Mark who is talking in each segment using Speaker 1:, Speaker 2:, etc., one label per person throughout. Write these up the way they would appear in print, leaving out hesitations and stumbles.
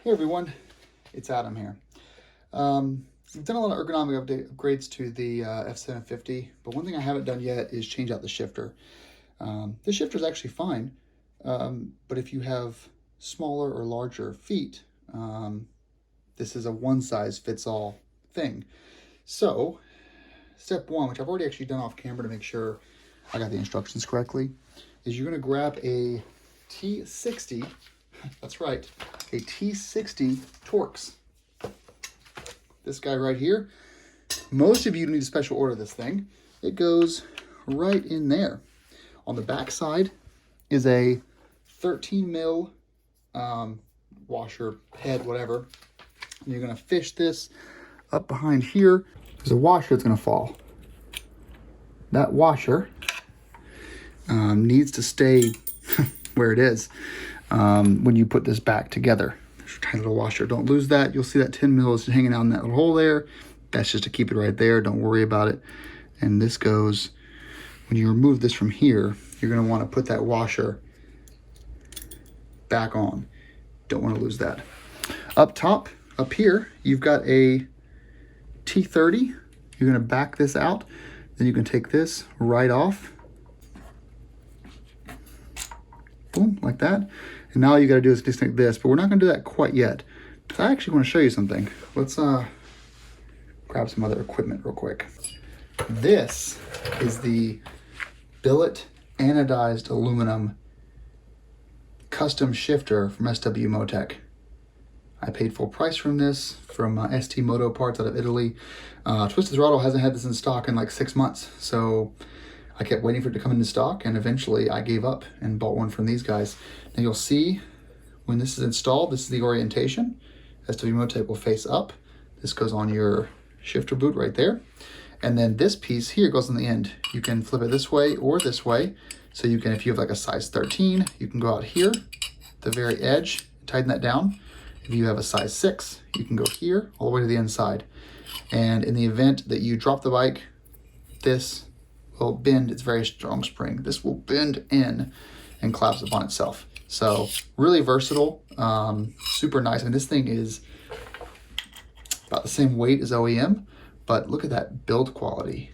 Speaker 1: Hey everyone, it's Adam here. We've done a lot of ergonomic upgrades to the F750, but one thing I haven't done yet is change out the shifter. The shifter is actually fine, but if you have smaller or larger feet, this is a one-size-fits-all thing. So, step one, which I've already actually done off camera to make sure I got the instructions correctly, is you're going to grab a T60, that's right, a T60 Torx. This guy right here. Most of you need a special order this thing. It goes right in there. On the back side is a 13 mil washer head, whatever. And you're going to fish this up behind here. There's a washer that's going to fall. That washer needs to stay where it is when you put this back together. There's a tiny little washer. Don't lose that. You'll see that 10 mil is hanging out in that little hole there. That's just to keep it right there. Don't worry about it. And this goes, when you remove this from here, you're going to want to put that washer back on. Don't want to lose that. Up top, up here, you've got a T30. You're going to back this out. Then you can take this right off. Boom, like that. And now all you got to do is disconnect this, but we're not going to do that quite yet. So I actually want to show you something. Let's grab some other equipment real quick. This is the billet anodized aluminum custom shifter from SW-Motech. I paid full price from this from ST-Moto parts out of Italy. Twisted Throttle hasn't had this in stock in like 6 months, so I kept waiting for it to come into stock, and eventually I gave up and bought one from these guys. Now you'll see when this is installed, this is the orientation. SW-Motech will face up. This goes on your shifter boot right there. And then this piece here goes on the end. You can flip it this way or this way. So you can, if you have like a size 13, you can go out here, the very edge, tighten that down. If you have a size 6, you can go here all the way to the inside. And in the event that you drop the bike, this will bend. It's very strong spring. This will bend in and collapse upon itself. So really versatile, super nice. And this thing is about the same weight as OEM, but look at that build quality.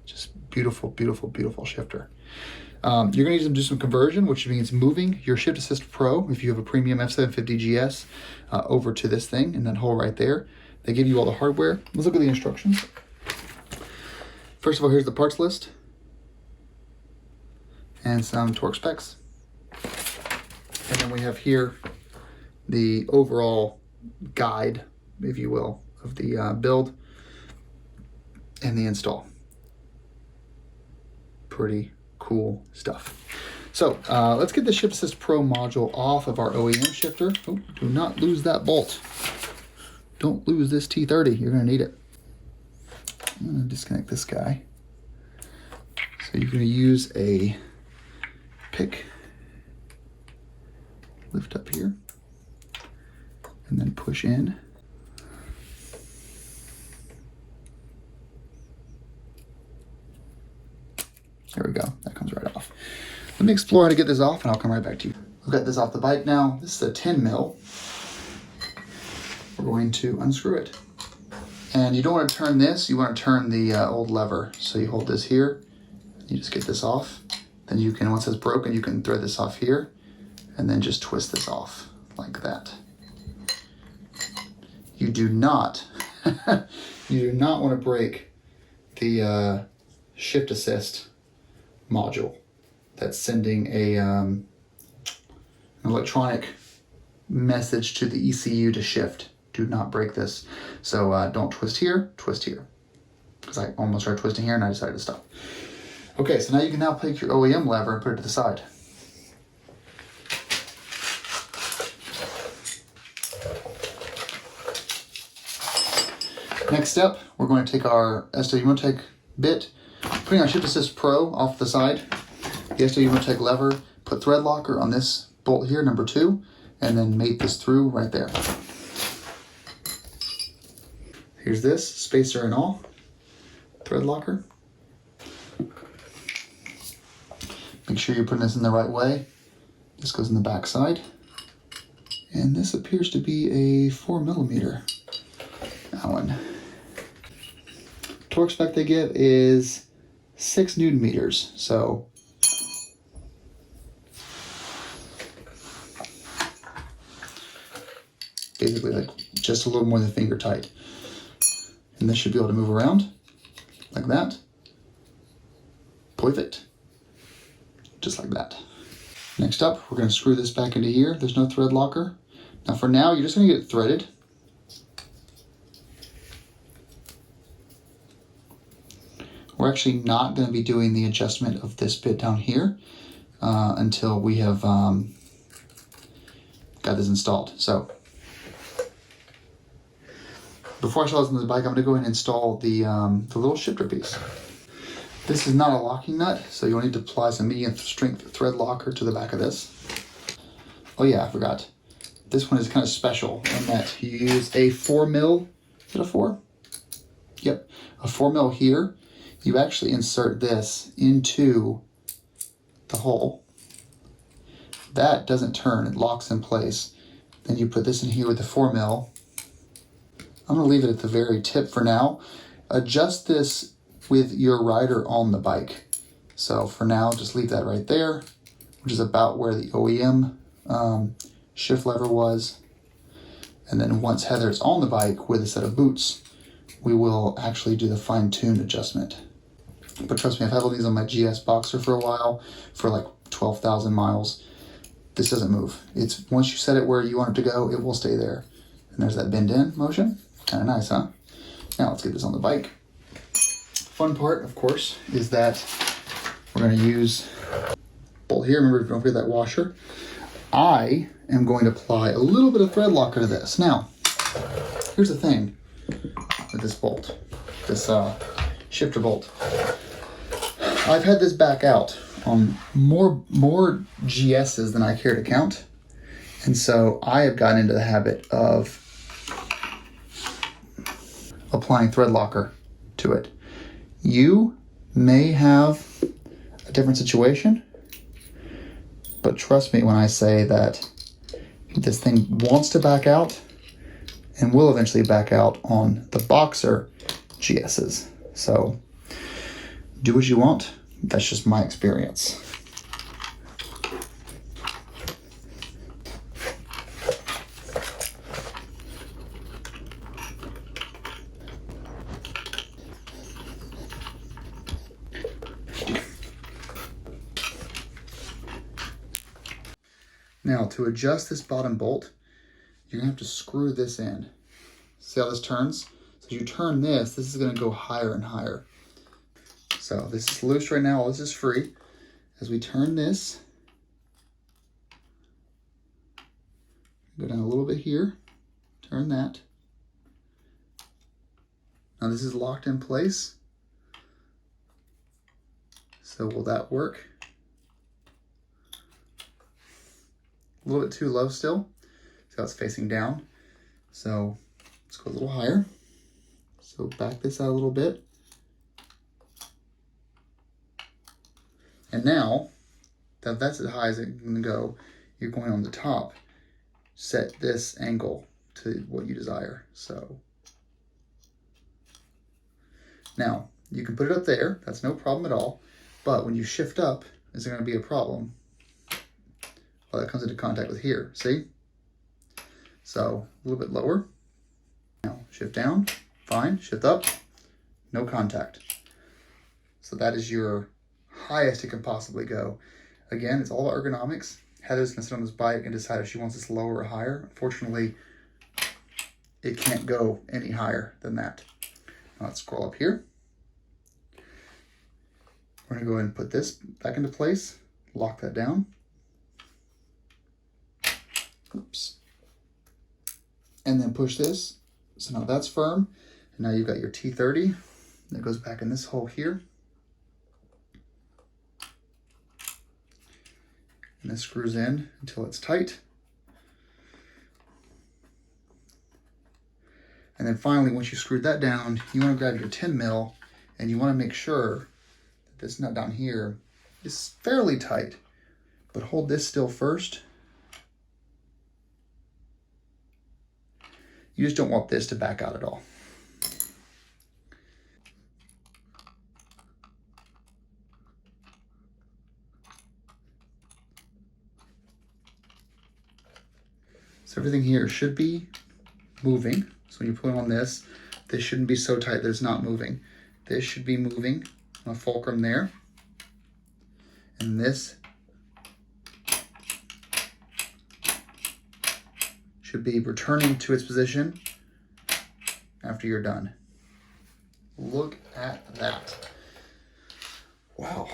Speaker 1: Just beautiful, beautiful, beautiful shifter. You're gonna need to do some conversion, which means moving your Shift Assist Pro, if you have a premium F750GS, over to this thing in that hole right there. They give you all the hardware. Let's look at the instructions. First of all, here's the parts list and some torque specs. And then we have here the overall guide, if you will, of the build and the install. Pretty cool stuff. So let's get the Shift Assist Pro module off of our OEM shifter. Oh, do not lose that bolt. Don't lose this T30, you're gonna need it. I'm gonna disconnect this guy. So you're gonna use a pick, lift up here, and then push in. There we go, that comes right off. Let me explore how to get this off and I'll come right back to you. I've got this off the bike now. This is a 10 mil. We're going to unscrew it. And you don't want to turn this, you want to turn the old lever. So you hold this here, you just get this off. Then you can, once it's broken, you can thread this off here and then just twist this off like that. You do not, you do not want to break the Shift Assist module that's sending an electronic message to the ECU to shift. Do not break this. So don't twist here, twist here. Because I almost started twisting here and I decided to stop. Okay, so now you can now take your OEM lever and put it to the side. Next step, we're going to take our SW-Motech bit, putting our Shift Assist Pro off the side, the SW-Motech lever, put thread locker on this bolt here, number 2, and then mate this through right there. Here's this, spacer and all, thread locker. Make sure you're putting this in the right way. This goes in the back side. And this appears to be a 4mm Allen. Torque spec they give is 6 Newton meters. So basically like just a little more than finger tight. And this should be able to move around like that. Perfect. Just like that. Next up, we're going to screw this back into here. There's no thread locker. Now for now, you're just going to get it threaded. We're actually not going to be doing the adjustment of this bit down here until we have got this installed. So before I show this on the bike, I'm going to go ahead and install the little shifter piece. This is not a locking nut, so you'll need to apply some medium strength thread locker to the back of this. Oh yeah, I forgot. This one is kind of special in that you use a 4mm, is it a 4? Yep, a 4mm here. You actually insert this into the hole. That doesn't turn, it locks in place. Then you put this in here with the 4mm. I'm gonna leave it at the very tip for now. Adjust this with your rider on the bike. So for now, just leave that right there, which is about where the OEM shift lever was. And then once Heather's on the bike with a set of boots, we will actually do the fine-tune adjustment. But trust me, I've had all these on my GS Boxer for a while, for like 12,000 miles. This doesn't move. It's once you set it where you want it to go, it will stay there. And there's that bend in motion. Kind of nice, huh? Now let's get this on the bike. Fun part, of course, is that we're going to use bolt here. Remember, don't forget that washer. I am going to apply a little bit of thread locker to this. Now, here's the thing with this bolt, this shifter bolt. I've had this back out on more GSs than I care to count. And so I have gotten into the habit of applying thread locker to it. You may have a different situation, but trust me when I say that this thing wants to back out and will eventually back out on the Boxer GSs. So do what you want. That's just my experience. Now, to adjust this bottom bolt, you're gonna have to screw this in. See how this turns? So as you turn this is gonna go higher and higher. So this is loose right now, all this is free. As we turn this, go down a little bit here, turn that. Now this is locked in place. So will that work? A little bit too low still. See how it's facing down? So let's go a little higher. So back this out a little bit. And now that that's as high as it can go, you're going on the top. Set this angle to what you desire. So now you can put it up there. That's no problem at all. But when you shift up, is there going to be a problem? Well, that comes into contact with here, see? So a little bit lower. Now shift down, fine, shift up, no contact. So that is your highest it can possibly go. Again, it's all ergonomics. Heather's gonna sit on this bike and decide if she wants this lower or higher. Unfortunately, it can't go any higher than that. Now let's scroll up here. We're gonna go ahead and put this back into place, lock that down. Oops. And then push this. So now that's firm. And now you've got your T30 that goes back in this hole here. And this screws in until it's tight. And then finally, once you screwed that down, you want to grab your 10mm and you want to make sure that this nut down here is fairly tight. But hold this still first. You just don't want this to back out at all. So everything here should be moving. So when you put on this shouldn't be so tight that it's not moving. This should be moving on a fulcrum there. And this should be returning to its position after you're done. Look at that. Wow.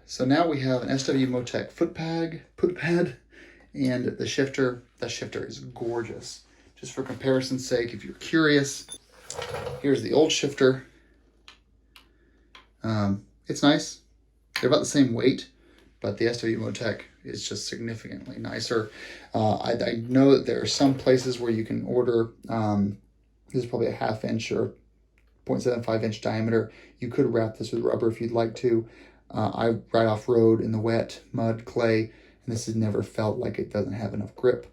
Speaker 1: So now we have an SW-Motech foot pad, and the shifter. That shifter is gorgeous. Just for comparison's sake, if you're curious, here's the old shifter. It's nice. They're about the same weight, but the SW-Motech is just significantly nicer. I know that there are some places where you can order, this is probably a 1/2 inch or 0.75 inch diameter. You could wrap this with rubber if you'd like to. I ride off-road in the wet, mud, clay, and this has never felt like it doesn't have enough grip.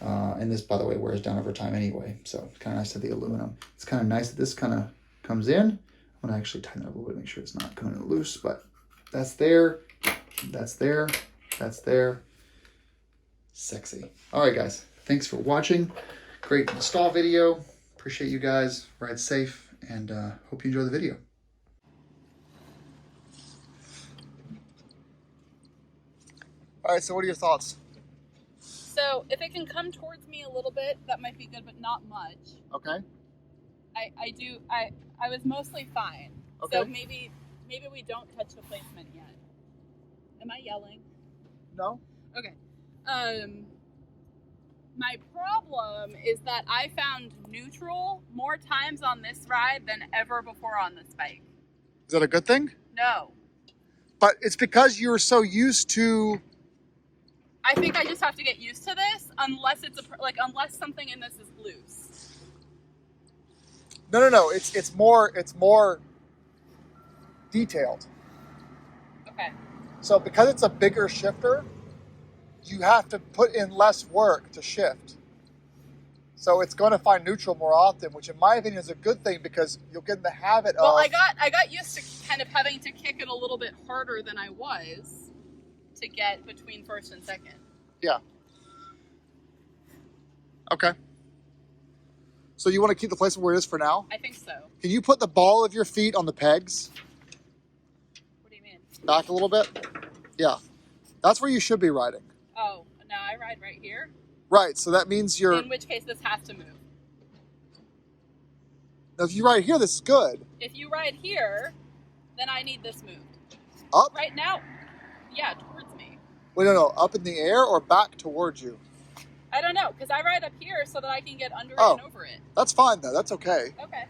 Speaker 1: And this, by the way, wears down over time anyway, so it's kind of nice to have the aluminum. It's kind of nice that this kind of comes in. I'm going to actually tighten it up a little bit, make sure it's not coming loose, but that's there, that's there, that's there. Sexy. All right, guys, thanks for watching. Great install video. Appreciate you guys. Ride safe, and hope you enjoy the video. All right, so what are your thoughts?
Speaker 2: So if it can come towards me a little bit, that might be good, but not much.
Speaker 1: Okay.
Speaker 2: I was mostly fine.
Speaker 1: Okay.
Speaker 2: So maybe we don't touch the placement yet. Am I yelling?
Speaker 1: No.
Speaker 2: Okay. My problem is that I found neutral more times on this ride than ever before on this bike.
Speaker 1: Is that a good thing?
Speaker 2: No.
Speaker 1: But it's because you're so used to.
Speaker 2: I think I just have to get used to this, unless unless something in this is loose.
Speaker 1: No. It's more detailed.
Speaker 2: Okay.
Speaker 1: So because it's a bigger shifter, you have to put in less work to shift. So it's going to find neutral more often, which in my opinion is a good thing because you'll get in the habit of.
Speaker 2: Well, I got used to kind of having to kick it a little bit harder than I was to get between first and second.
Speaker 1: Yeah. Okay. So you want to keep the placement where it is for now?
Speaker 2: I think so.
Speaker 1: Can you put the ball of your feet on the pegs?
Speaker 2: What do you mean?
Speaker 1: Back a little bit? Yeah. That's where you should be riding.
Speaker 2: Oh, no, I ride right here.
Speaker 1: Right, so that means you're...
Speaker 2: In which case this has to move.
Speaker 1: Now, if you ride here, this is good.
Speaker 2: If you ride here, then I need this moved.
Speaker 1: Up?
Speaker 2: Right now, yeah, towards me.
Speaker 1: Wait, no, up in the air or back towards you?
Speaker 2: I don't know, because I ride up here so that I can get under it and over it.
Speaker 1: That's fine, though. That's okay.
Speaker 2: Okay.